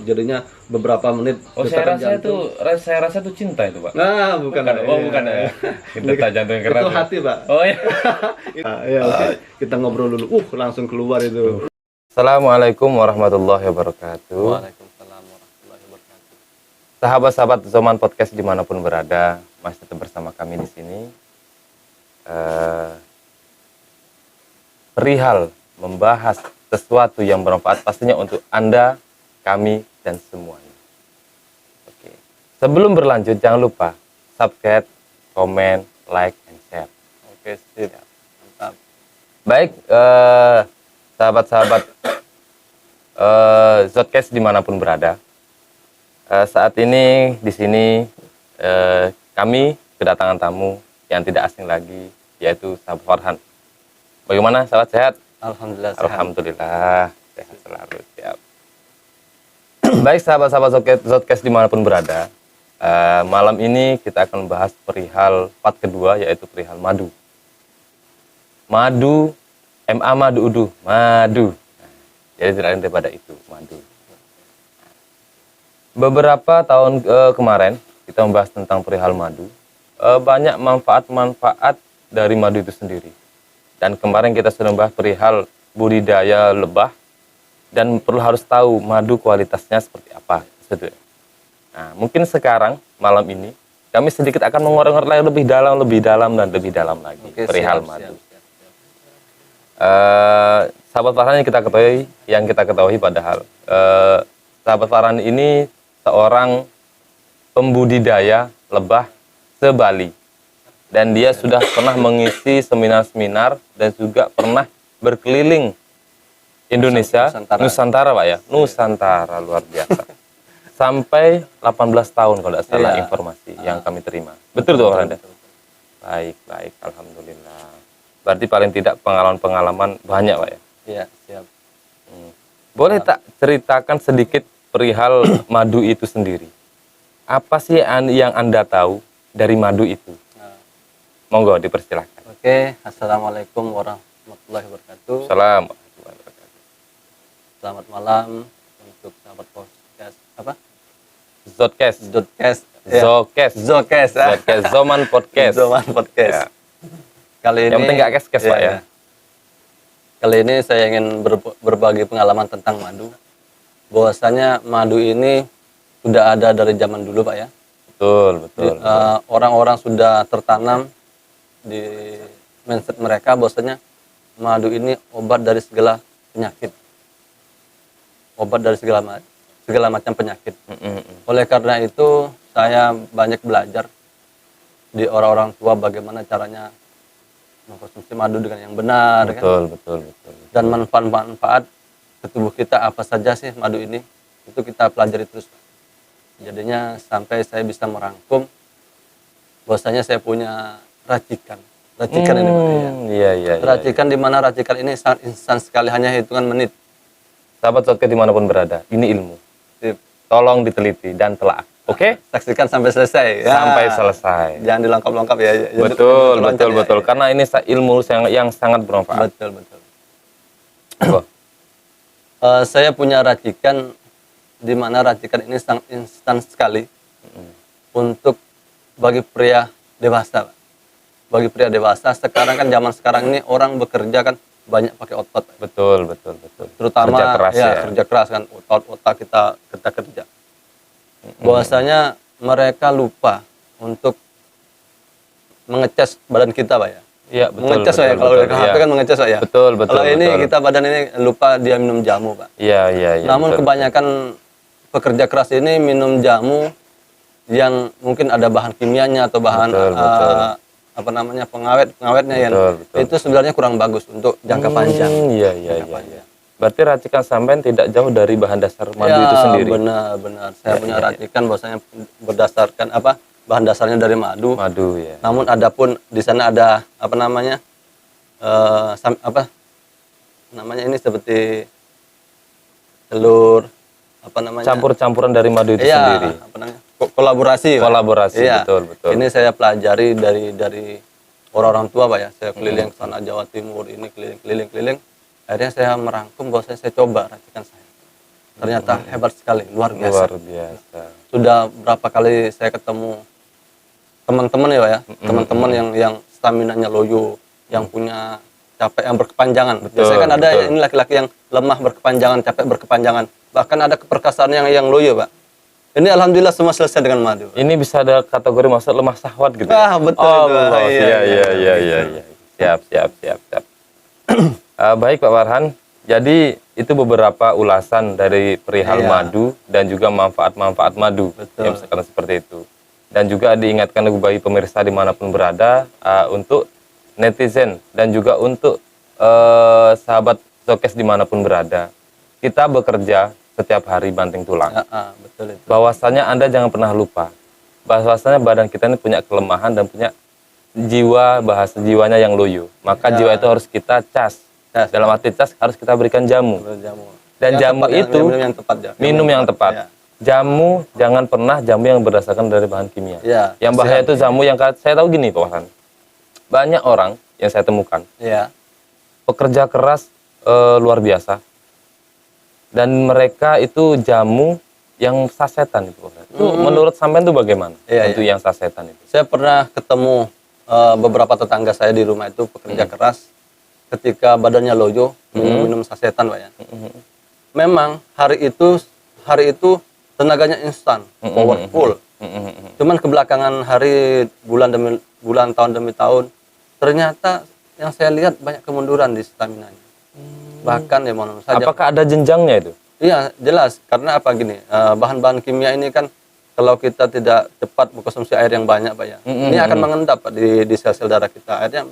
Jadinya beberapa menit. Oh, saya rasa itu cinta itu, Pak. Nah, bukan. Oh, bukan ya. Detak jantung yang keras. Itu ya? hati, Pak. Oh ya. Ya, oke. Kita ngobrol dulu. Langsung keluar itu. Assalamualaikum warahmatullahi wabarakatuh. Waalaikumsalam warahmatullahi wabarakatuh. Sahabat-sahabat Zoman Podcast dimanapun berada, masih tetap bersama kami di sini. Perihal membahas sesuatu yang bermanfaat pastinya untuk Anda, kami, dan semuanya. Oke. Sebelum berlanjut, jangan lupa subscribe, komen, like, and share. Oke, siap. Mantap. Baik, sahabat-sahabat Zotcast dimanapun berada, saat ini di sini kami kedatangan tamu yang tidak asing lagi, yaitu sahabat Farhan. Bagaimana, sahabat, sehat? Alhamdulillah sehat. Alhamdulillah, sehat selalu, siap. Baik, sahabat-sahabat Zotcast dimanapun berada, malam ini kita akan membahas perihal part kedua, yaitu perihal madu. Madu, madu udu, madu. Jadi tidak lain daripada itu, madu. Beberapa tahun kemarin kita membahas tentang perihal madu. Banyak manfaat-manfaat dari madu itu sendiri. Dan kemarin kita sudah membahas perihal budidaya lebah dan perlu harus tahu madu kualitasnya seperti apa. Nah, mungkin sekarang malam ini kami sedikit akan mengurai lebih dalam lagi. Oke, perihal siap, madu. siap. Sahabat Farhan yang kita ketahui padahal sahabat Farhan ini seorang pembudidaya lebah se-Bali, dan dia sudah pernah mengisi seminar-seminar dan juga pernah berkeliling Indonesia, Nusantara Pak ya, Nusantara luar biasa. Sampai 18 tahun kalau tidak salah informasi yang kami terima. Betul tuh Farhan? Baik, alhamdulillah. Berarti paling tidak pengalaman-pengalaman banyak Pak ya? Iya, siap. Boleh tak ceritakan sedikit perihal madu itu sendiri? Apa sih yang Anda tahu dari madu itu? Monggo dipersilahkan. Oke, assalamualaikum warahmatullahi wabarakatuh. Salam. Selamat malam untuk sahabat podcast Zotcast. Zotcast. Zoman Podcast. Zoman Podcast. Ya. Kali ini Yang penting gak kes Pak ya. Kali ini saya ingin berbagi pengalaman tentang madu. Bahwasanya madu ini sudah ada dari zaman dulu Pak ya. Betul. Orang-orang sudah tertanam di mindset mereka bahwasanya madu ini obat dari segala penyakit. Obat dari segala macam penyakit. Oleh karena itu saya banyak belajar di orang-orang tua bagaimana caranya mengkonsumsi madu dengan yang benar. Betul. Dan manfaat-manfaat ke tubuh kita apa saja sih madu ini, itu kita pelajari terus. Jadinya sampai saya bisa merangkum bahwasanya saya punya racikan ini Pak, ya. Iya. Racikan di mana racikan ini sangat instan sekali, hanya hitungan menit. Sahabat Zotcast dimanapun berada, ini ilmu. Sip. Tolong diteliti dan telaah. Oke? Saksikan sampai selesai. Sampai selesai. Jangan dilengkap-lengkap ya. Betul. Karena ini ilmu yang sangat bermanfaat. Betul. Saya punya racikan di mana racikan ini sangat instan sekali untuk bagi pria dewasa. Pak. Bagi pria dewasa sekarang kan zaman sekarang ini orang bekerja kan banyak pakai otot. Betul. Terutama kerja keras kerja keras kan, otak kita kerja. Bahwasanya mereka lupa untuk mengecas badan kita Pak ya. Iya, betul. Mengecas ya, kalau dari HP kan mengecas Pak ya. Betul. Kalau ini kita badan ini lupa dia minum jamu Pak. Iya. Namun kebanyakan pekerja keras ini minum jamu yang mungkin ada bahan kimianya atau bahan betul. pengawetnya ya. Itu sebenarnya kurang bagus untuk jangka panjang. Iya. Berarti racikan sampean tidak jauh dari bahan dasar madu itu sendiri. Benar. Saya punya racikan bahwasanya berdasarkan bahan dasarnya dari madu. Madu ya. Namun adapun di sana ada ini seperti telur campur-campuran dari madu itu sendiri. Kolaborasi. Iya. Betul. Ini saya pelajari dari orang-orang tua Pak ya. Saya keliling ke sana Jawa Timur ini keliling. Akhirnya saya merangkum bahwa saya coba racikan saya. Ternyata hebat sekali, luar biasa. Luar biasa. Sudah berapa kali saya ketemu teman-teman ya Pak ya, teman-teman yang stamina-nya loyo, yang punya capek yang berkepanjangan. Biasanya kan ada ini laki-laki yang lemah berkepanjangan, capek berkepanjangan. Bahkan ada keperkasaan yang loyo, Pak. Ini alhamdulillah semua selesai dengan madu. Ini bisa ada kategori masuk lemah syahwat gitu. Ah, betul itu. Allah, iya. Siap. Baik Pak Farhan. Jadi itu beberapa ulasan dari perihal madu dan juga manfaat-manfaat madu. Betul. Yang misalkan seperti itu. Dan juga diingatkan bagi pemirsa dimanapun berada untuk netizen dan juga untuk sahabat Showcase dimanapun berada. Kita bekerja setiap hari banting tulang. Betul itu. Bahwasanya Anda jangan pernah lupa bahwasanya badan kita ini punya kelemahan dan punya jiwanya yang loyo. Maka jiwa itu harus kita cas. Dalam arti cas harus kita berikan jamu. Dan jamu itu minum yang tepat. Jamu jangan pernah jamu yang berdasarkan dari bahan kimia. Yang bahaya itu jamu yang saya tahu gini Pak Farhan. Banyak orang yang saya temukan. Pekerja keras luar biasa. Dan mereka itu jamu yang sasetan itu. Menurut sampean itu bagaimana? Untuk yang sasetan itu. Saya pernah ketemu beberapa tetangga saya di rumah itu pekerja keras. Ketika badannya loyo, minum sasetan Pak ya. Memang hari itu tenaganya instan, powerful. Cuman kebelakangan hari, bulan tahun demi tahun, ternyata yang saya lihat banyak kemunduran di stamina-nya. Bahkan ya mohon saja. Apakah ada jenjangnya itu? Iya, jelas. Karena apa gini, bahan-bahan kimia ini kan kalau kita tidak cepat mengkonsumsi air yang banyak Pak ya, ini akan mengendap Pak di sel-sel darah kita. Akhirnya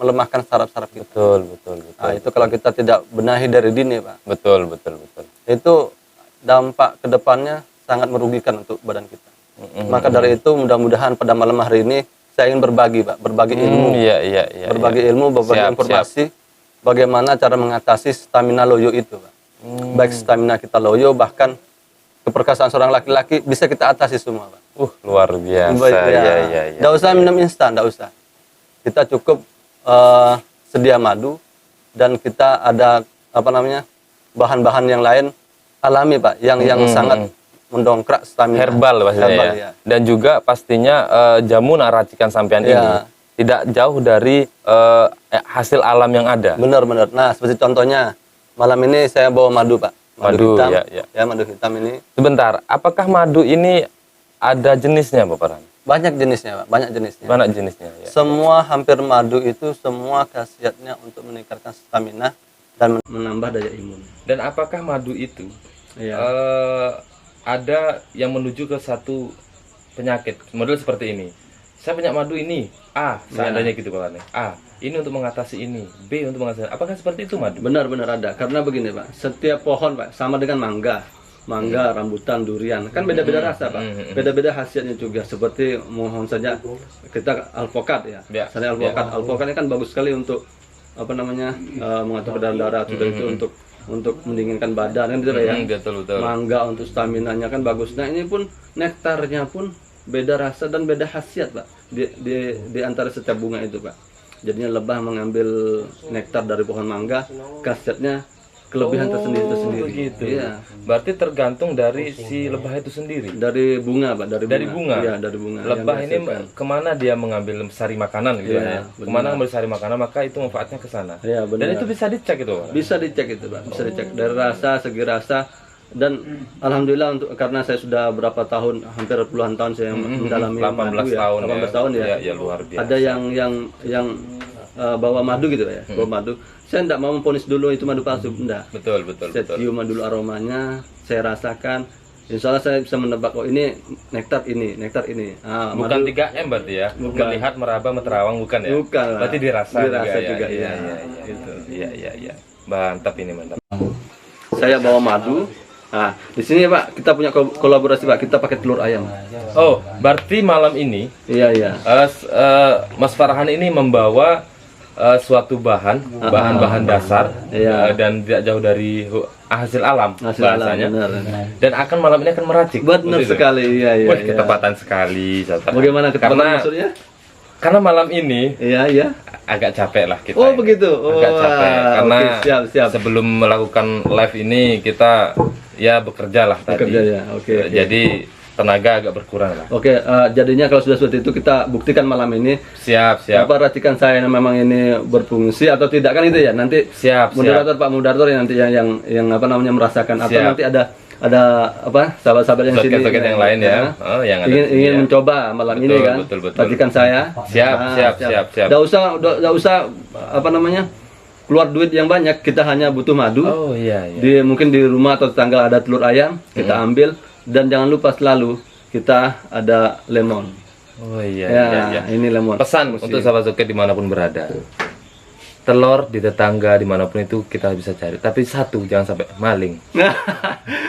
melemahkan saraf-saraf kita. Betul. Nah, itu kalau kita tidak benahi dari dini Pak. Betul. Itu dampak kedepannya sangat merugikan untuk badan kita. Maka dari itu mudah-mudahan pada malam hari ini saya ingin berbagi Pak, berbagi ilmu. Berbagi ilmu, berbagi informasi bagaimana cara mengatasi stamina loyo itu Pak. Baik stamina kita loyo, bahkan keperkasaan seorang laki-laki bisa kita atasi semua Pak. Luar biasa. Nggak usah minum instan, nggak usah. Kita cukup sedia madu dan kita ada bahan-bahan yang lain alami Pak, yang sangat mendongkrak stamina. Herbal pastinya ya. Dan juga pastinya jamu racikan sampean ini tidak jauh dari hasil alam yang ada. Benar. Nah, seperti contohnya malam ini saya bawa madu Pak. Madu hitam. Madu hitam ini. Sebentar, apakah madu ini ada jenisnya Pak Farhan? Banyak jenisnya Pak, banyak jenisnya. Semua hampir madu itu semua khasiatnya untuk meningkatkan stamina dan menambah daya imun. Dan apakah madu itu ada yang menuju ke satu penyakit model seperti ini? Saya punya madu ini A, seandainya gitu Pak Farhan. A, ini untuk mengatasi ini, B untuk mengatasi. Apakah seperti itu madu? Benar ada. Karena begini Pak, setiap pohon Pak sama dengan mangga, rambutan, durian, kan beda-beda rasa Pak, beda-beda khasiatnya juga. Seperti mohon saja kita alpukat ya. Misalnya alpukat ini kan bagus sekali untuk mengatur kadar darah, juga itu untuk mendinginkan badan kan gitu ya. Betul. Mangga untuk stamina-nya kan bagus. Nah ini pun nektarnya pun beda rasa dan beda khasiat Pak di antara setiap bunga itu Pak. Jadinya lebah mengambil nektar dari pohon mangga, khasiatnya kelebihan tersendiri. Begitu. Iya. Berarti tergantung dari si lebah itu sendiri. Dari bunga Pak, dari bunga. Iya, dari bunga. Lebah ini kemana dia mengambil sari makanan gitu ya. Kemana mengambil sari makanan, maka itu manfaatnya ke sana. Iya, benar. Dan itu bisa dicek itu Pak? Bisa dicek itu Pak, bisa dicek dari rasa, segi rasa. Dan alhamdulillah karena saya sudah berapa tahun, hampir puluhan tahun saya mendalami 18 tahun 18 tahun ya. Ya luar biasa. Ada yang bawa madu gitu ya, bawa madu. Saya tidak mau memponis dulu itu madu palsu, enggak. Betul. Saya cium dulu aromanya, saya rasakan. Insya Allah saya bisa menebak, oh ini nektar ini. Bukan 3M berarti ya? Bukan. Melihat, meraba, meterawang, bukan ya? Bukan. Berarti dirasa juga. Iya. Mantap ini, mantap. Saya bawa madu. Nah, di sini Pak kita punya kolaborasi Pak, kita pakai telur ayam. Oh, berarti malam ini Iya. Mas Farhan ini membawa suatu bahan-bahan dasar dan tidak jauh dari hasil alam bahasanya. Dan malam ini akan meracik. Benar sekali. Iya. Ketepatan sekali. Bagaimana ketepatan maksudnya? Karena malam ini agak capek lah kita. Oh begitu. Agak capek karena oke, siap. sebelum melakukan live ini kita ya bekerja lah tadi. Bekerja ya, oke. Jadi tenaga agak berkurang lah. Oke, jadinya kalau sudah seperti itu kita buktikan malam ini. Siap. Apa racikan saya memang ini berfungsi atau tidak kan itu ya. Nanti Siap. moderator Pak moderator yang nanti yang apa namanya merasakan atau Siap. nanti ada apa sahabat-sahabat yang sini Soket-soket yang lain ya. Oh, yang ada ingin di sini ya. mencoba malam ini kan. Betul. Racikan saya. Siap. Nggak usah apa namanya keluar duit yang banyak, kita hanya butuh madu. Oh iya. Mungkin di rumah atau tetangga ada telur ayam, kita ambil. Dan jangan lupa selalu kita ada lemon. Oh iya. Ini lemon. Pesan untuk sahabat soket dimanapun berada. Telur di tetangga dimanapun itu kita bisa cari. Tapi satu, jangan sampai maling.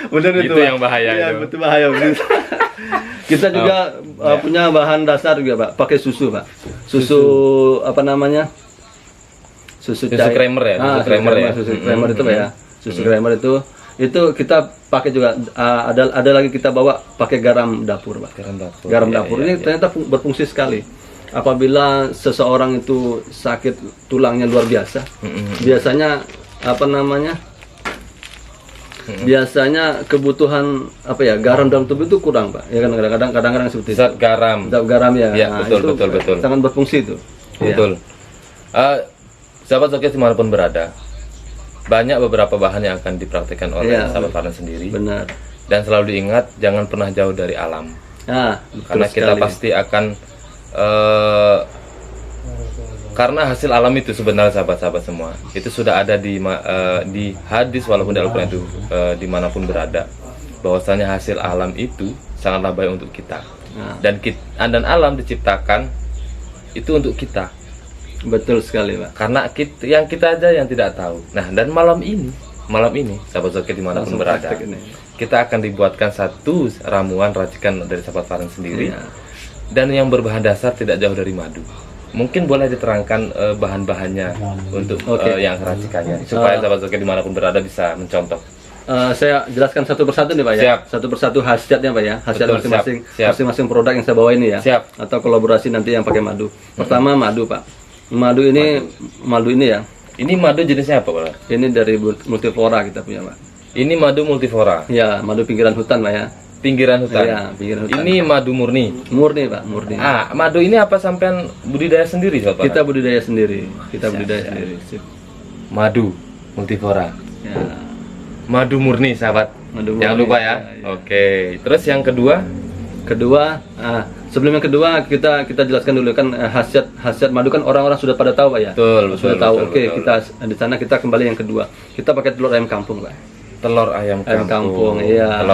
Benar Itu yang bahaya. Iya, itu. betul bahaya. Betul. Kita juga punya bahan dasar juga, Pak. Pakai susu, Pak. Susu apa namanya? Susu creamer ya. Susu creamer itu, Pak ya. Susu creamer itu kita pakai juga, ada lagi kita bawa pakai garam dapur, Pak. Garam dapur ini ternyata berfungsi sekali. Apabila seseorang itu sakit tulangnya luar biasa, biasanya apa namanya? Biasanya kebutuhan apa ya, garam dalam tubuh itu kurang, Pak. Ya kan kadang-kadang seperti Zat garam. Zat garam ya. Ya, betul. Sangat berfungsi itu. Betul. Sahabat soket dimanapun berada, banyak beberapa bahan yang akan dipraktikkan oleh sahabat Farhan sendiri. Benar. Dan selalu diingat, jangan pernah jauh dari alam. Karena kita pasti akan karena hasil alam itu sebenarnya sahabat-sahabat semua itu sudah ada di hadis walaupun di Al-Quran itu dimanapun berada, bahwasanya hasil alam itu sangatlah baik untuk kita. Dan alam diciptakan itu untuk kita. Betul sekali, Pak. Karena kita aja yang tidak tahu. Nah, dan malam ini sahabat soket dimanapun berada, kita akan dibuatkan satu ramuan racikan dari sahabat Farhan sendiri. Dan yang berbahan dasar tidak jauh dari madu. Mungkin boleh diterangkan bahan-bahannya untuk yang racikannya, supaya sahabat soket dimanapun berada bisa mencontoh. Saya jelaskan satu persatu nih, Pak ya. Satu persatu khasiatnya, Pak ya. Khasiat masing-masing produk yang saya bawa ini ya. Atau kolaborasi nanti yang pakai madu. Pertama madu, Pak. Madu ini ya. Ini madu jenisnya apa, Pak? Ini dari multiflora kita punya, Pak. Ini madu multiflora. Ya, madu pinggiran hutan, Pak ya. Pinggiran hutan. Ya, pinggiran hutan. Ini madu murni. Murni, Pak, murni. Madu ini apa sampean budidaya sendiri, Pak? Kita budidaya sendiri. Sendiri. Sip. Madu multiflora. Ya. Madu murni, sahabat. Jangan lupa ya. Oke. Terus yang kedua? Sebelum yang kedua kita jelaskan dulu kan khasiat madu kan orang-orang sudah pada tahu, Pak ya. Sudah tahu. Oke, kita di sana kita kembali yang kedua. Kita pakai telur ayam kampung, Pak. Telur ayam kampung. Iya.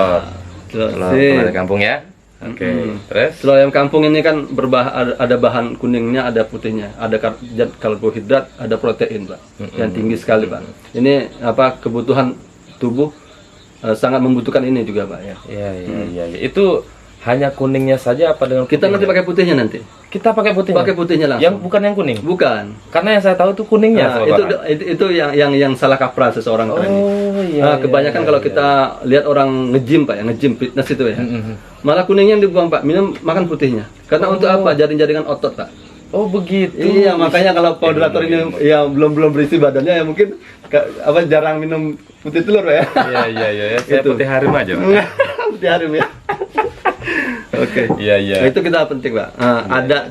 Telur ayam kampung ya. Oke. Terus telur ayam kampung ini kan ada bahan kuningnya, ada putihnya, ada karbohidrat, ada protein, Pak. Yang tinggi sekali, Pak. Ini kebutuhan tubuh sangat membutuhkan ini juga, Pak ya. Iya. Itu hanya kuningnya saja apa dengan kita nanti pakai putihnya nanti? Kita pakai putihnya langsung. Yang bukan yang kuning? Bukan. Karena yang saya tahu itu kuningnya. Itu yang salah kaprah seseorang tadi. Kebanyakan kalau kita lihat orang nge-gym, Pak ya, nge-gym fitness itu ya. Malah kuningnya yang dibuang, Pak. Makan putihnya. Karena untuk apa? Jaring-jaringan otot, Pak. Oh begitu. Iya, makanya kalau moderator ini ya belum berisi badannya ya mungkin jarang minum putih telur, Pak ya. Iya. Saya putih harim aja, Pak. Putih harim ya. Oke. Iya. Nah, itu kita penting, Pak.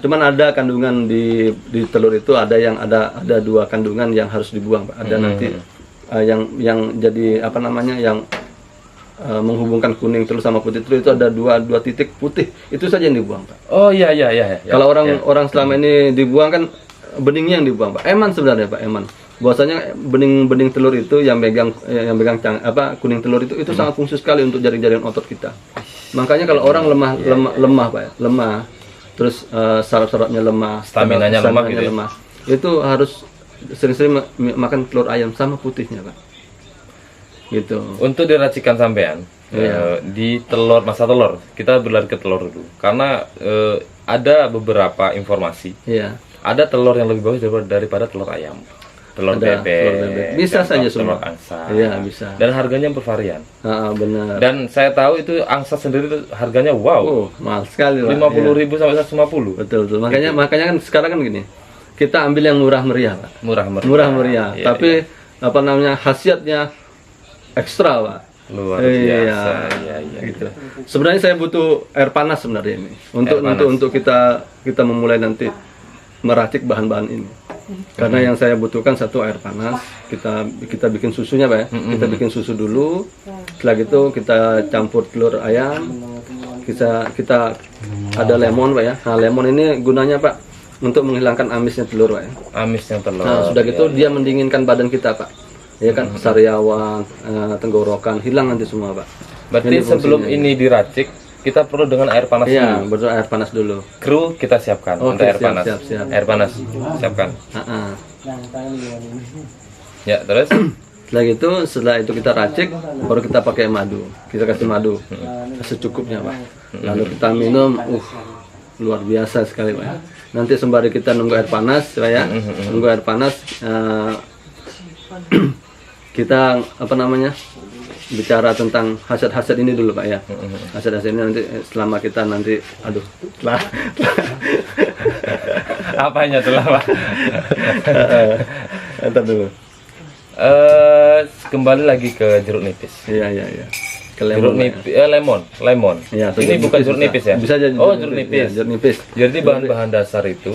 Cuman ada kandungan di telur itu ada 2 kandungan yang harus dibuang, Pak. Ada nanti yang jadi apa namanya yang menghubungkan kuning telur sama putih telur itu ada dua titik putih. Itu saja yang dibuang, Pak. Oh iya. Kalau orang selama ini dibuang kan beningnya yang dibuang, Pak. Eman sebenarnya, Pak, eman. Bahwasanya bening telur itu yang pegang kuning telur itu sangat fungsi sekali untuk jaring-jaring otot kita. Makanya kalau orang lemah, Pak ya, lemah, terus saraf-sarafnya lemah, staminanya lemah gitu. Itu harus sering-sering makan telur ayam sama putihnya, Pak. Gitu. Untuk diracikan sampean di masa telur, kita berlari ke telur dulu. Karena ada beberapa informasi. Iya. Ada telur yang lebih bagus daripada telur ayam. Telur bebek, bisa saja semua. Telur angsa. Iya, bisa. Dan harganya bervarian. Benar. Dan saya tahu itu angsa sendiri itu harganya mahal sekali, Pak. 50.000 sampai 150. Betul. Makanya kan sekarang kan gini. kita ambil yang murah meriah, Pak. Murah meriah. Murah meriah. Iya, Tapi apa namanya, khasiatnya ekstra, Pak. luar Iya, biasa. Iya. gitu. Sebenarnya saya butuh air panas sebenarnya ini untuk kita memulai nanti meracik bahan-bahan ini. Karena yang saya butuhkan satu air panas, kita bikin susunya, Pak ya. Kita bikin susu dulu. Setelah itu kita campur telur ayam. Kita ada lemon, Pak ya. Nah, lemon ini gunanya, Pak, untuk menghilangkan amisnya telur, Pak ya. Amisnya telur. Nah, sudah gitu dia mendinginkan badan kita, Pak. Ya kan, sariawan, tenggorokan hilang nanti semua, Pak. Berarti Ini sebelum fungsinya. ini diracik, kita perlu dengan air panas Iya, dulu. betul, air panas dulu. Kru kita siapkan Oke, untuk air siap, panas. siap. Air panas siapkan. Heeh. Ya, terus Setelah itu kita racik, baru kita pakai madu. Kita kasih madu secukupnya, Pak. Lalu kita minum, luar biasa sekali, Pak. Nanti sembari kita nunggu air panas, Pak ya. Nunggu air panas, kita apa namanya? Bicara tentang khasiat-khasiat ini dulu, Pak ya. Khasiat-khasiat ini nanti selama kita nanti apanya telah, Pak? Entar dulu. Kembali lagi ke jeruk nipis. Iya. Ke Jeruk lemon, Pak, ya. nipis, lemon. Iya, atau Ini jeruk bukan nipis jeruk bisa. nipis ya? Bisa jadi Oh, jeruk nipis. Iya, jeruk nipis. Jadi bahan-bahan dasar itu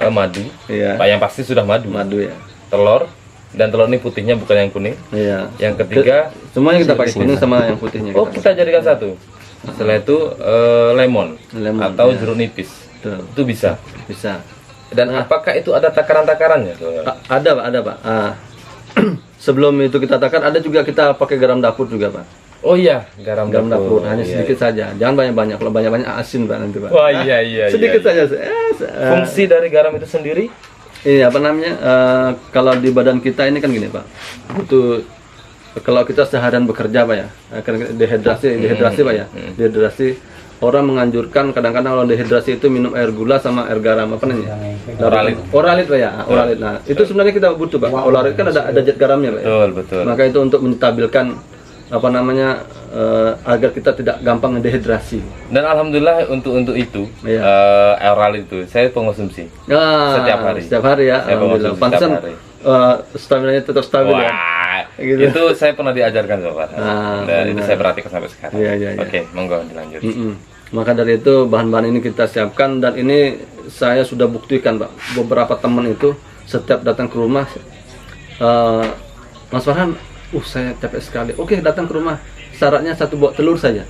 madu. Iya. Pak, yang pasti sudah madu. Madu ya. Telur, dan telur ini putihnya bukan yang kuning. Iya. Yang ketiga, Semuanya kita pakai kuning sama yang putihnya. oh kita jadikan satu. Setelah itu lemon Lemon, atau ya. jeruk nipis. Betul. Itu bisa. Bisa. Dan apakah itu ada takaran-takarannya? Ada, Pak, ada, Pak. Sebelum itu kita takar, ada juga kita pakai garam dapur juga, Pak. Oh iya, garam Dapur hanya Iya, sedikit saja. Jangan banyak-banyak. Kalau banyak-banyak asin, Pak, nanti, Pak. Wah iya. Sedikit iya. saja. Fungsi dari garam itu sendiri? Ini apa namanya? Kalau di badan kita ini kan gini, Pak. Butuh, kalau kita seharian bekerja, Pak ya, karena dehidrasi, Pak ya. Dehidrasi. Orang menganjurkan kadang-kadang kalau dehidrasi itu minum air gula sama air garam, apa namanya? Oralit, Pak ya. Oralit. Nah, itu sebenarnya kita butuh, Pak. Oralit kan ada zat garamnya, Pak ya. Betul. Maka itu untuk menstabilkan apa namanya, agar kita tidak gampang dehidrasi. Dan alhamdulillah untuk itu Iya. oral itu saya pengonsumsi. Setiap hari. Setiap hari ya. Saya Alhamdulillah. mengonsumsi setiap Pantesan hari. stamina-nya tetap stabil ya. Wah, Gitu. itu saya pernah diajarkan Bapak. Dan itu benar. saya perhatikan sampai sekarang. Iya. Oke, monggo dilanjut. Maka dari itu bahan-bahan ini kita siapkan, dan ini saya sudah buktikan, Pak. Beberapa teman itu setiap datang ke rumah, Mas Farhan, saya capek sekali. Oke, datang ke rumah. Syaratnya satu bawa telur saja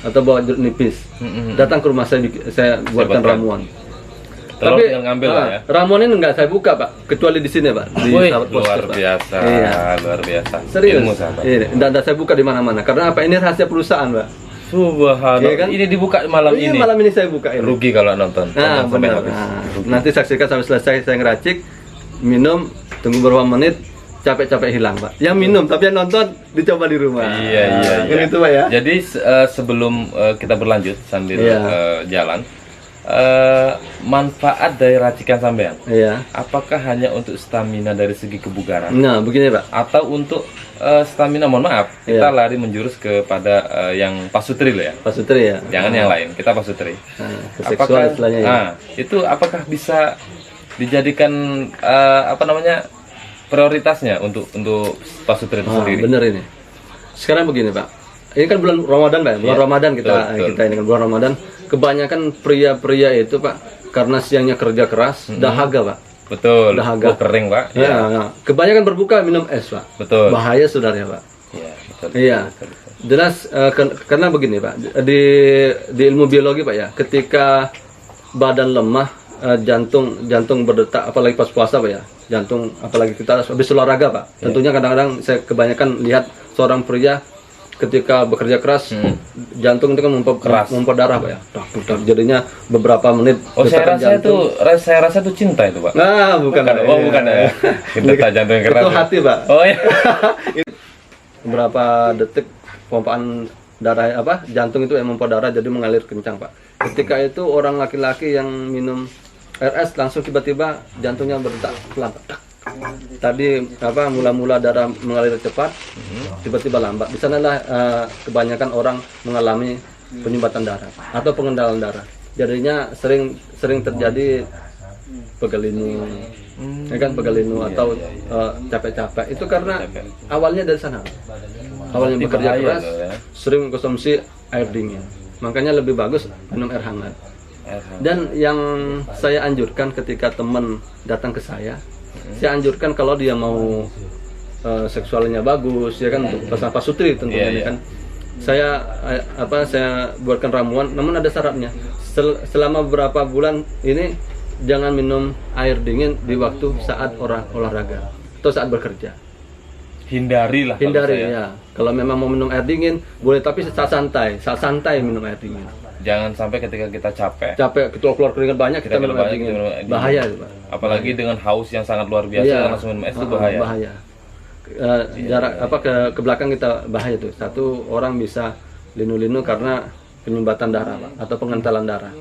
atau bawa jeruk nipis. Datang ke rumah saya buatkan ramuan. Telur tinggal ngambil lah ya. Ramuan ini enggak saya buka, Pak, kecuali di sini, Pak. Di Wih, Sahabat luar Poster, Pak. biasa. Iya. Luar biasa. Serius. Ilmu sahabat. Iya, dan saya buka di mana-mana. Karena apa? Ini rahasia perusahaan, Pak. Subhanallah. Iya kan? Ini dibuka malam Iya, ini. malam ini saya buka ini. Rugi kalau nonton. Nah, Tonton sampai benar. habis. Nah, nanti saksikan sampai selesai saya ngeracik, minum, tunggu beberapa menit, capek-capek hilang, Pak. Yang minum, tapi yang nonton dicoba di rumah. Iya. Kan itu, Pak ya. Jadi sebelum kita berlanjut sambil Iya. jalan, manfaat dari racikan sampean, Iya. apakah hanya untuk stamina dari segi kebugaran, Nah, begini, Pak. atau untuk stamina? Mohon maaf, kita lari menjurus kepada yang pasutri loh ya. Pak Sutri ya. Jangan yang lain, kita pasutri. Nah, ke seksual istilahnya ya. Itu apakah bisa dijadikan prioritasnya untuk pasutri itu sendiri? Bener ini. Sekarang begini, Pak. Ini kan bulan Ramadan, Pak. Bulan Ramadan kita ini kan bulan Ramadan. Kebanyakan pria-pria itu, Pak, karena siangnya kerja keras, dahaga, Pak. Betul. Dahaga. Oh, kering, Pak. Ya. Kebanyakan berbuka minum es, Pak. Betul. Bahaya, saudara, Pak. Iya, betul. Iya. Jelas karena begini, Pak. Di ilmu biologi, Pak ya, ketika badan lemah, jantung berdetak, apalagi pas puasa, Pak ya. Jantung, apalagi kita habis olahraga, Pak. Tentunya kadang-kadang saya kebanyakan lihat seorang pria ketika bekerja keras, jantung itu kan memper darah, Pak ya. Jadinya beberapa menit. Oh, saya rasa itu cinta itu, Pak. Nah, bukan. Bukan ya. Detak jantung yang keras. Itu hati, Pak. Oh iya. Berapa detik pompaan darah jantung itu yang memompa darah, jadi mengalir kencang, Pak. Ketika itu orang laki-laki yang minum RS langsung tiba-tiba jantungnya berdetak pelan. Tadi mula-mula darah mengalir cepat, tiba-tiba lambat. Di sanalah kebanyakan orang mengalami penyumbatan darah atau pengendalan darah. Jadinya sering terjadi pegalinu, ya kan pegalinu atau capek-capek itu karena awalnya dari sana. Awalnya Berarti bekerja bahaya keras, loh ya. sering konsumsi air dingin. Makanya lebih bagus minum air hangat. Dan yang saya anjurkan ketika teman datang ke saya anjurkan kalau dia mau seksualnya bagus, ya kan untuk pasang pasutri tentunya Iya, iya. kan. Saya buatkan ramuan, namun ada syaratnya. Selama beberapa bulan ini jangan minum air dingin di waktu saat orang olahraga atau saat bekerja. Hindari lah. kalau Hindari saya. ya. Kalau memang mau minum air dingin boleh, tapi saat santai minum air dingin. Jangan sampai ketika kita capek, Capek keluar keringat banyak kita minum air banyak, dingin. kita minum air dingin. Bahaya itu, Pak. apalagi dengan haus yang sangat luar biasa, Iya. langsung minum es itu bahaya. Bahaya. Jarak ke belakang kita bahaya tuh. Satu orang bisa linu-linu karena penyumbatan darah, Pak, atau pengentalan darah.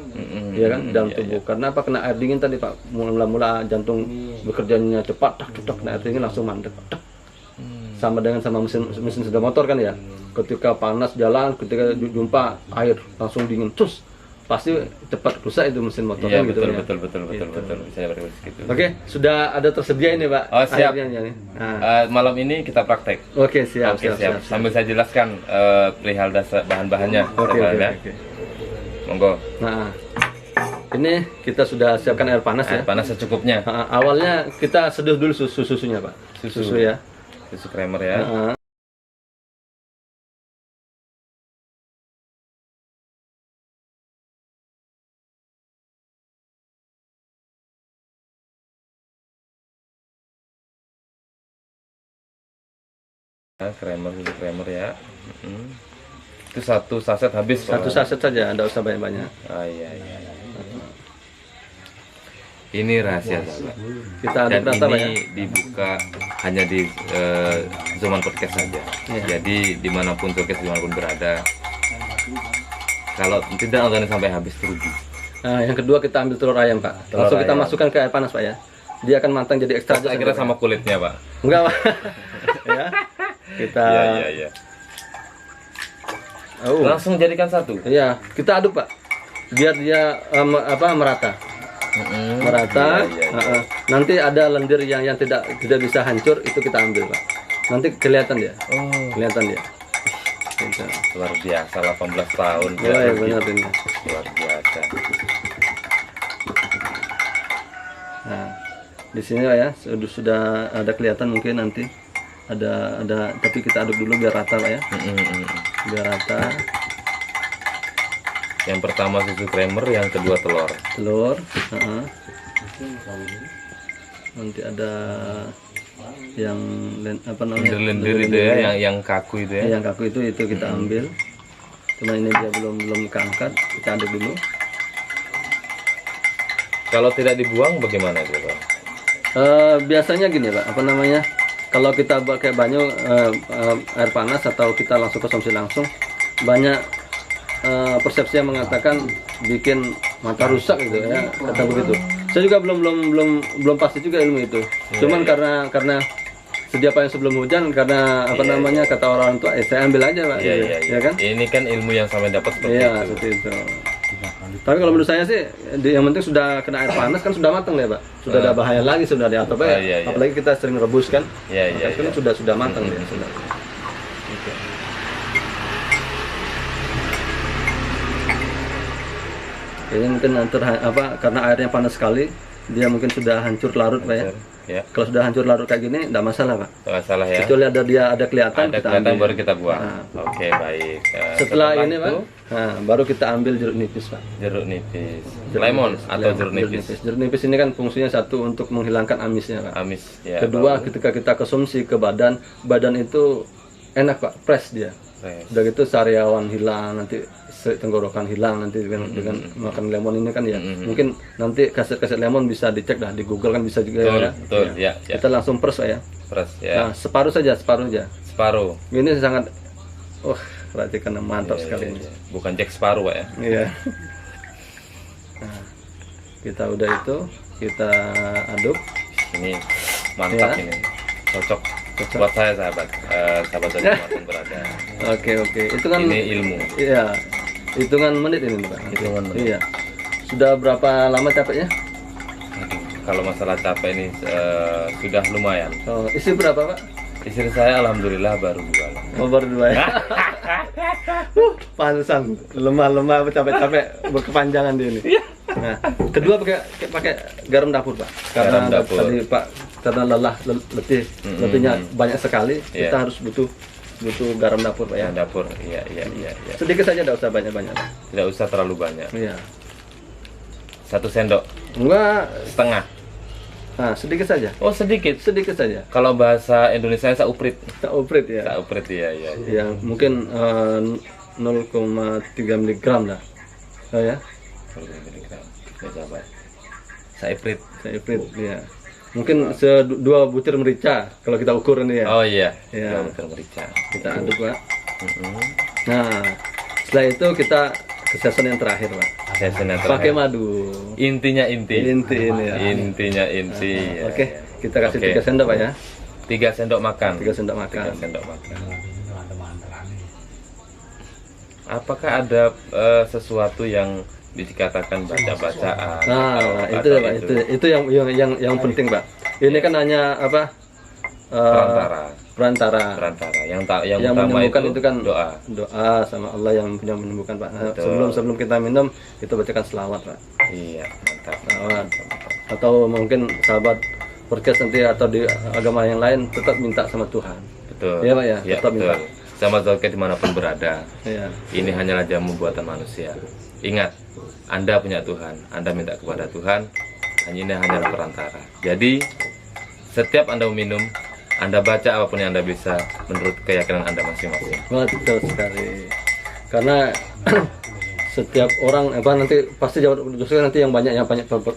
Iya kan dalam tubuh. Karena apa? Kena air dingin tadi, Pak. Mula-mula jantung bekerjanya cepat, tak kena air dingin langsung mandek. Tak. Sama dengan mesin sepeda motor kan ya. Ketika panas jalan, ketika jumpa air langsung dingin, terus pasti cepat rusak itu mesin motornya Iya, gitu betul, ya. betul. Gitu. Saya berpikir segitu. Oke, sudah ada tersedia ini, Pak. Oh, siap. airnya nih. Nah. Malam ini kita praktek. Oke, siap. Oke, siap. Sambil saya jelaskan perihal dasar bahan-bahannya. Oke. ya. Monggo. Nah, ini kita sudah siapkan air panas ya. Air panas secukupnya. Awalnya kita seduh dulu susunya, Pak. Susu ya. Susu creamer ya. Susu creamer ya. Itu satu saset habis. Satu saset saja, tidak usah banyak-banyak. Oh, iya. Ini rahasia, sahabat. Kita Dan aduk rata, Pak, ya. ini dibuka hanya di Zoman Podcast saja. Iya. Jadi dimanapun dimanapun berada, kalau tidak nonton sampai habis rugi. Nah, yang kedua kita ambil telur ayam, Pak. Telur Langsung kita ayam. masukkan ke air panas, Pak ya. Dia akan matang jadi ekstra. Saya kira sama kulitnya, Pak. Enggak, Pak. Ya. Kita Iya. Oh. Langsung jadikan satu. Iya, kita aduk, Pak. Biar dia merata. Merata. Iya. Nanti ada lendir yang tidak bisa hancur, itu kita ambil, Pak. Nanti kelihatan dia. Oh, Kelihatan dia. Gitu. luar biasa 18 tahun. Oh, ya benar ini. Luar biasa. Nah, di sini Pak ya, sudah ada kelihatan mungkin nanti ada tapi kita aduk dulu biar rata, Pak ya. Biar rata. Yang pertama susu creamer, yang kedua telur. Telur. Nanti ada yang Lendir-lendir itu ya, yang kaku itu ya. yang kaku itu kita ambil. Cuma ini dia belum keangkat, kita aduk dulu. Kalau tidak dibuang bagaimana itu, Pak? Biasanya gini, Pak, kalau kita pakai banyu air panas atau kita langsung konsumsi langsung, banyak persepsi yang mengatakan bikin mata rusak gitu ya, kata begitu. Saya juga belum pasti juga ilmu itu. Cuman karena sedia payung sebelum hujan, karena kata orang tua, saya ambil aja, Pak. Iya. Ya kan? Ini kan ilmu yang saya dapat seperti Iya, itu. seperti itu. Tapi kalau menurut saya sih, yang penting sudah kena air panas kan sudah matang ya, Pak. Sudah ada bahaya lagi sebenarnya. Iya. Apalagi kita sering rebus kan. Iya. Kan sudah matang dia sudah. Oke. Ini mungkin karena airnya panas sekali, dia mungkin sudah hancur larut, Pak ya. Ya, Kalau sudah hancur larut kayak gini, tidak masalah, Pak. nggak salah ya. Kecuali ada kelihatan, Ada kita kelihatan ambil. baru kita buang. Nah. Oke, baik. Setelah ini, itu, Pak, baru kita ambil jeruk nipis, Pak. jeruk nipis. Jeruk Lemon nipis, atau jeruk nipis. Jeruk nipis ini kan fungsinya satu untuk menghilangkan amisnya, Pak. Amis ya. Kedua, ketika kita konsumsi ke badan itu enak, Pak, fresh dia. Fresh. Udah gitu sariawan hilang, nanti tenggorokan hilang nanti dengan makan lemon ini kan ya. Mungkin nanti kaset-kaset lemon bisa dicek dah di Google kan bisa juga ya. Betul, ya. Kita langsung pers, Pak ya. Fresh ya. Nah, separuh aja. Separuh. Ini sangat perhatikan, mantap sekali ini. Bukan Jack Sparrow, Pak ya. Iya. Nah, kita udah itu, kita aduk. Ini mantap Ya. ini. Cocok buat saya, sahabat. Sahabat dimanapun berada. Oke. Itu kan Ini ilmu. Iya. Hitungan menit ini, Pak. Hitungan menit. Iya. Sudah berapa lama capeknya? Aduh, kalau masalah capek ini sudah lumayan. Oh, isi berapa Pak? Istri saya alhamdulillah baru 2 lah. Oh, baru 2 ya. Pantesan lemah-lemah capek-capek berkepanjangan dia ini. Nah, kedua pakai garam dapur Pak. Karena Garam dapur. tadi Pak karena letihnya banyak sekali, Iya. kita harus butuh garam dapur Pak ya. Ya dapur, iya. Sedikit saja, tidak usah banyak-banyak. Tidak usah terlalu banyak. Iya. 1 sendok Enggak, setengah. nah sedikit saja. Oh sedikit. Sedikit saja. Kalau bahasa Indonesia sauprit. Tak oprit ya. Sauprit iya. Yang mungkin 0,3 mg lah. Oh ya, Ya sahabat. Sauprit. saya oprit ya. Mungkin 2 butir merica kalau kita ukur ini ya. Oh iya. Iya. Betul merica. Kita aduk Pak. Mm-mm. Nah, setelah itu kita ke season yang terakhir Pak. Season yang Pakai terakhir. madu. Intinya inti. Inti ini ya. Intinya inti. ya, Oke, ya. kita kasih Oke. 3 sendok Pak ya. 3 sendok makan. 3 sendok makan. 3 sendok makan. Apakah ada sesuatu yang dikatakan baca-bacaan? Nah, itu atau Pak, itu yang penting Pak. Ini kan hanya apa? Perantara. Yang Yang utama menyembuhkan itu kan doa. sama Allah yang menyembuhkan Pak. Nah, Betul. sebelum kita minum, kita bacakan selawat Pak. Iya, mantap. Selawat. Atau mungkin sahabat podcast nanti atau di agama yang lain tetap minta sama Tuhan. Betul. Iya, Pak, ya? Iya, Tetap betul. minta. Sama Zalket dimanapun berada. Iya. Ini hanyalah jamu buatan manusia. Ingat, Anda punya Tuhan. Anda minta kepada Tuhan. Ini hanyalah perantara. Jadi, setiap Anda meminum, Anda baca apapun yang Anda bisa menurut keyakinan Anda masing-masing. Betul sekali. Karena setiap orang nanti pasti jawab nanti yang banyak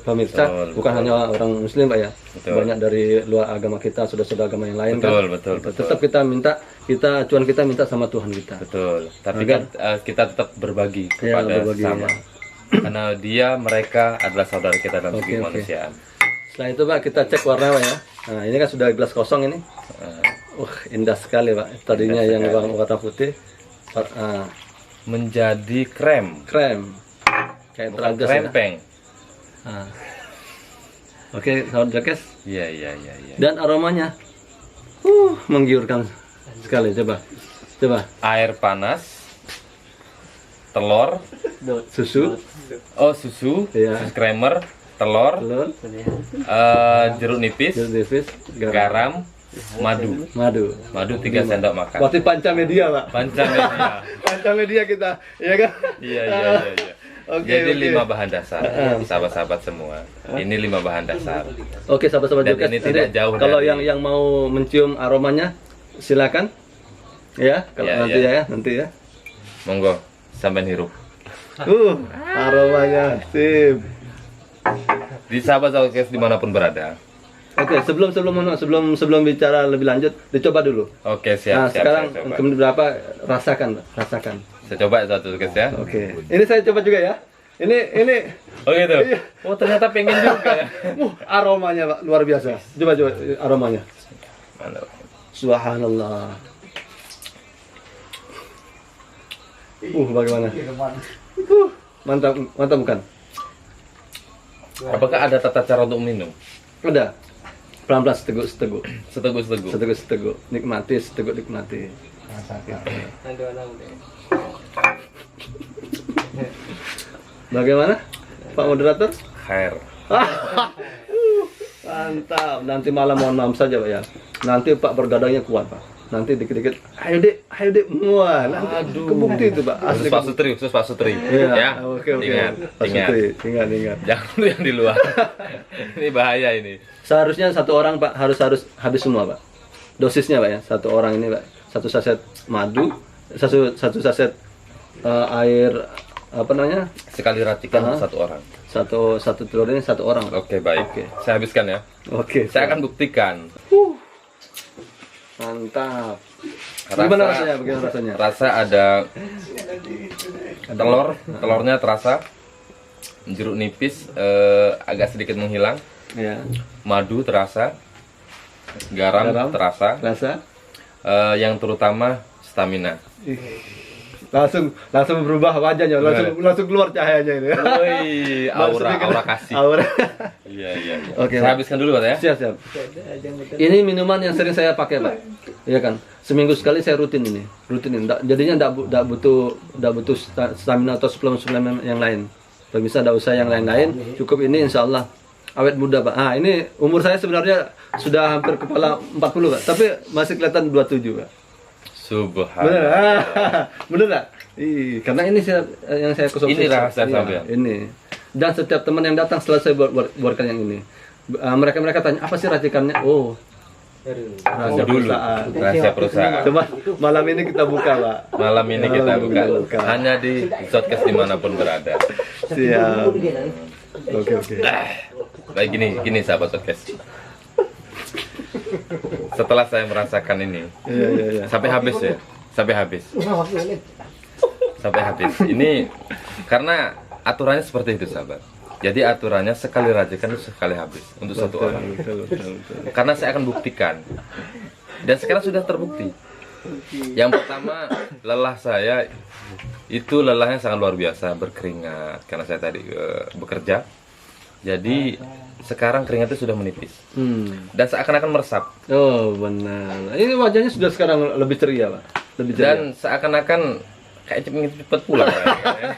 pemirsa, Betul, bukan betul. hanya orang muslim Pak ya. Betul. Banyak dari luar agama kita, sudah agama yang lain Betul, kan. betul, Gitu. betul. Tetap kita minta sama Tuhan kita. Betul. Tapi Agar- kan kita tetap berbagi Ya, kepada berbagi, sesama. ya. Karena mereka adalah saudara kita dalam Oke, segi oke. kemanusiaan. Setelah itu Pak kita cek warna Pak ya. Nah, ini kan sudah gelas kosong ini. Indah sekali Pak. Tadinya Indah yang sekali. warna putih Menjadi krem, krem. Kayak bukan teragas ya. krempeng. Nah. Oke, sahabat Jakes. Iya. Dan aromanya menggiurkan sekali. Coba Air panas, telur, susu, susu, Iya. susu creamer, telur, telur, jeruk nipis, jeruk nipis, garam, madu. madu. 3 sendok makan. Berarti pancamedia Pak. Pancamedia. Pancamedia kita, ya kan? Iya. Oke, Jadi oke. 5 bahan dasar, sahabat-sahabat semua. Ini 5 bahan dasar. Oke, sahabat-sahabat Dan Jakes. ini tidak Nanti jauh kalau dari- yang mau mencium aromanya, silakan. Ya, kalau Iya, nanti iya. nanti ya. Monggo, sampean hirup. Aromanya sip. Di sahabat Zalkes dimanapun berada. Oke, sebelum bicara lebih lanjut, dicoba dulu. Oke, Nah, siap. sekarang Saya coba. kemudian berapa rasakan. Saya coba Zalkes ya. Oke. Ini saya coba juga ya. Ini Oh gitu. Iya. Oh ternyata pengen juga ya. aromanya Pak luar biasa. Coba aromanya. Mantap. Subhanallah. Bagaimana? Mantap bukan? Apakah ada tata cara untuk minum? Ada. Pelan-pelan seteguk. Seteguk-seteguk. Nikmati, nikmati. Bagaimana? Pak moderator? Khair. Mantap. Nanti malam mohon maaf saja Pak ya. Nanti Pak bergadangnya kuat Pak. Nanti dikit-dikit, ayo dek. Wah, nanti kebukti itu Pak. Asli. Khusus Pak Sutri. Iya. Ya. Oke. Ingat. Ingat. Jangan lu yang di luar. Ini bahaya ini. Seharusnya satu orang Pak harus habis semua Pak. Dosisnya Pak ya. Satu orang ini Pak. 1 saset madu, satu saset air apa namanya? Sekali racikan Aha. satu orang. Satu telur ini satu orang. Oke, baik. Oke. Saya habiskan ya. Oke. Saya akan buktikan. Mantap. Gimana rasanya? Bagaimana rasanya? Rasa ada telurnya terasa, jeruk nipis agak sedikit menghilang, Ya. madu terasa, garam Garam. terasa, Rasa? yang terutama stamina. langsung berubah wajahnya, langsung keluar cahayanya ini. Woi, aura kasih. Aura. Iya. Oke, Saya Pak. habiskan dulu, Pak ya. Siap. Ini minuman yang sering saya pakai, Pak. Iya kan? Seminggu sekali saya rutin ini. Jadinya enggak butuh stamina atau suplemen yang lain. Kalau bisa enggak usah yang lain-lain, cukup ini insya Allah awet muda, Pak. Ah, ini umur saya sebenarnya sudah hampir kepala 40, Pak. Tapi masih kelihatan 27, Pak. Subhanallah. Bener nggak? Karena ini yang saya konsumsi. Ini rahasia sampean. Ini. Dan setiap teman yang datang setelah saya buatkan yang ini, mereka tanya apa sih racikannya? Oh, rahasia dulu. perusahaan. Rahasia perusahaan. Cuma malam ini kita buka, Pak. Malam ini kita buka. buka. Hanya di Zotcast dimanapun berada. Siap. Oke. Baik, gini sahabat Zotcast. Setelah saya merasakan ini, Iya. sampai habis. Ini karena aturannya seperti itu, sahabat. Jadi aturannya sekali racikan itu sekali habis untuk satu orang. Betul. Karena saya akan buktikan. Dan sekarang sudah terbukti. Yang pertama, lelah saya itu lelahnya sangat luar biasa, berkeringat karena saya tadi bekerja. Jadi sekarang keringatnya sudah menipis dan seakan-akan meresap. Oh, benar. Ini wajahnya sudah sekarang lebih ceria, Pak. Lebih ceria. Dan seakan-akan kayak cepet pulang. Kayaknya.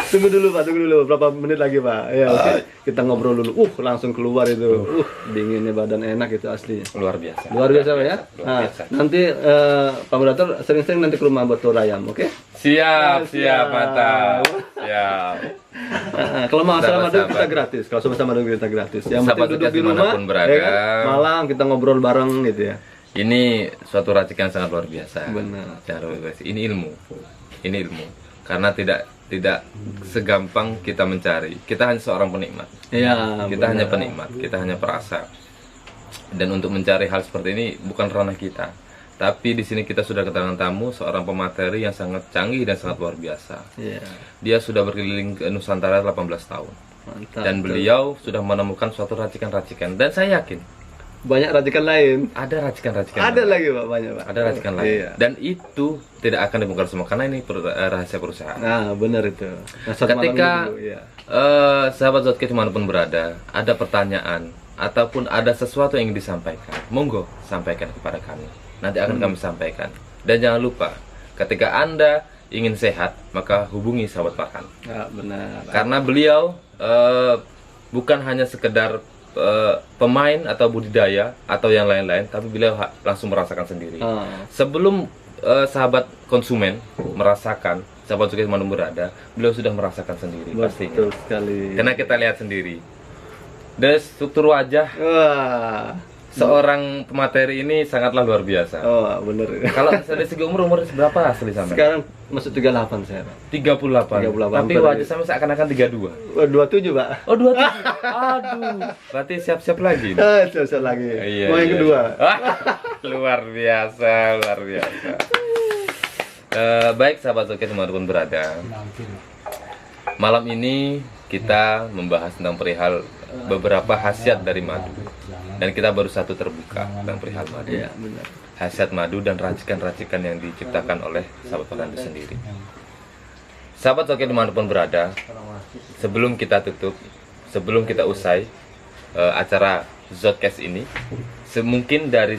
Tunggu dulu berapa menit lagi, Pak. Ya, oke. Kita ngobrol dulu. Langsung keluar itu. Dinginnya badan enak itu aslinya. Luar biasa. Luar biasa, Pak ya. Luar biasa. Nanti Pak Moderator sering-sering nanti ke rumah buat telur ayam, oke? Siap, mantap. Siap. Kalau mau sama madu Sahabat-sahabat. kita gratis. Kalau sama madu kita gratis. Yang Sahabat penting duduk Zotcast di rumah, dimanapun berada. ya kan? Malam kita ngobrol bareng gitu ya. Ini suatu racikan sangat luar biasa. Benar. Ini ilmu. Karena tidak segampang kita mencari. Kita hanya seorang penikmat. Iya. Kita hanya penikmat, kita hanya perasa. Dan untuk mencari hal seperti ini bukan ranah kita. Tapi di sini kita sudah kedatangan tamu seorang pemateri yang sangat canggih dan sangat luar biasa. Iya. Dia sudah berkeliling ke Nusantara 18 tahun. Mantap. Dan beliau sudah menemukan suatu racikan-racikan. Dan saya yakin Banyak racikan lain. ada racikan-racikan. Ada lain. lagi, Pak, banyak, Pak. Ada racikan lain. Iya. Dan itu tidak akan dibongkar semua karena ini rahasia perusahaan. Nah, benar itu. Nah, satu Ketika malam dulu, ya. sahabat Zotcast dimanapun berada, ada pertanyaan ataupun ada sesuatu yang ingin disampaikan, monggo sampaikan kepada kami. Nanti akan kami sampaikan. Dan jangan lupa, ketika Anda ingin sehat, maka hubungi sahabat Farhan. Ya, benar. Karena beliau bukan hanya sekedar pemain atau budidaya atau yang lain-lain, tapi beliau langsung merasakan sendiri. Sebelum sahabat konsumen merasakan, sahabat Zotcast dimanapun berada, beliau sudah merasakan sendiri pastinya. Betul sekali. Karena kita lihat sendiri dari struktur wajah Wah. seorang pemateri ini sangatlah luar biasa. Oh, benar. Kalau dari segi umur berapa asli sampai? Sekarang masuk 38 saya, Pak. 38. 38. Tapi wajah sampai seakan-akan 32. 27, Pak. Oh, 27. Aduh. Berarti siap-siap lagi. Siap-siap lagi. Iya, Mau yang iya. kedua. Luar biasa. Baik sahabat Zotcast dimanapun berada. Malam ini kita membahas tentang perihal beberapa khasiat dari madu. Dan kita baru satu terbuka tentang perihal madu. Iya, benar. Khasiat madu dan racikan-racikan yang diciptakan oleh sahabat Farhan itu sendiri. Sahabat Zotcast dimanapun berada, sebelum kita tutup, sebelum kita usai acara Zotcast ini, mungkin dari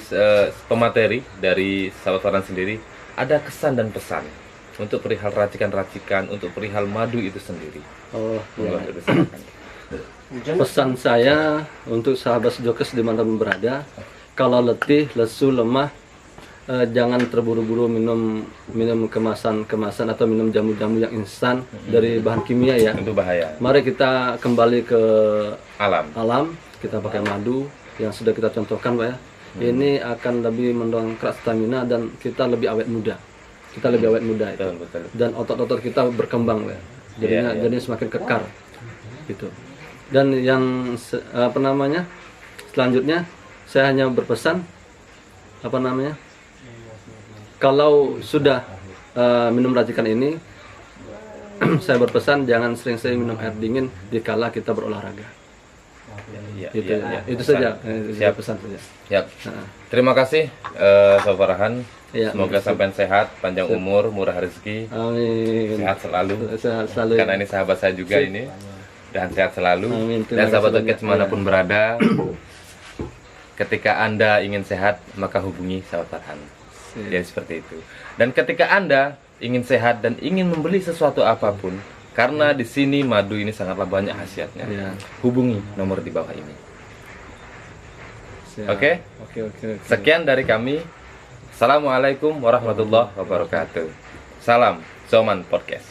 pemateri dari sahabat Farhan sendiri ada kesan dan pesan untuk perihal racikan-racikan, untuk perihal madu itu sendiri. Oh, Monggo, ya. dipersilakan. Pesan saya untuk sahabat Zotcast dimanapun berada, kalau letih, lesu, lemah, jangan terburu-buru minum kemasan atau minum jamu-jamu yang instan dari bahan kimia ya. Itu bahaya. Mari kita kembali ke Alam. kita pakai madu yang sudah kita contohkan, Pak ya. Ini akan lebih mendongkrak stamina dan kita lebih awet muda. Kita lebih awet muda itu. Betul. Dan otot-otot kita berkembang, Pak ya. Jadinya Iya. jadinya semakin kekar. Gitu. Dan yang selanjutnya saya hanya berpesan kalau sudah minum racikan ini saya berpesan jangan sering-sering minum air dingin dikala kita berolahraga. Itu, Iya, iya. itu Pesan. saja. Siap. Pesan saja. Siap. Nah, Terima kasih Sob Farhan. Iya, Semoga makasih. sampai sehat, panjang umur, murah rezeki, amin. sehat selalu. Sehat selalu. Karena ini sahabat saya juga ini. Dan sehat selalu. Amin. Terima Dan sahabat kasih Tokets banyak. manapun berada, ketika Anda ingin sehat, maka hubungi sahabat Farhan. Jadi seperti itu. Dan ketika Anda ingin sehat dan ingin membeli sesuatu apapun, karena di sini madu ini sangatlah banyak khasiatnya. Iya. Hubungi nomor di bawah ini. Siap. Oke? Oke. Sekian dari kami. Assalamualaikum warahmatullahi wabarakatuh. Salam Zoman Podcast.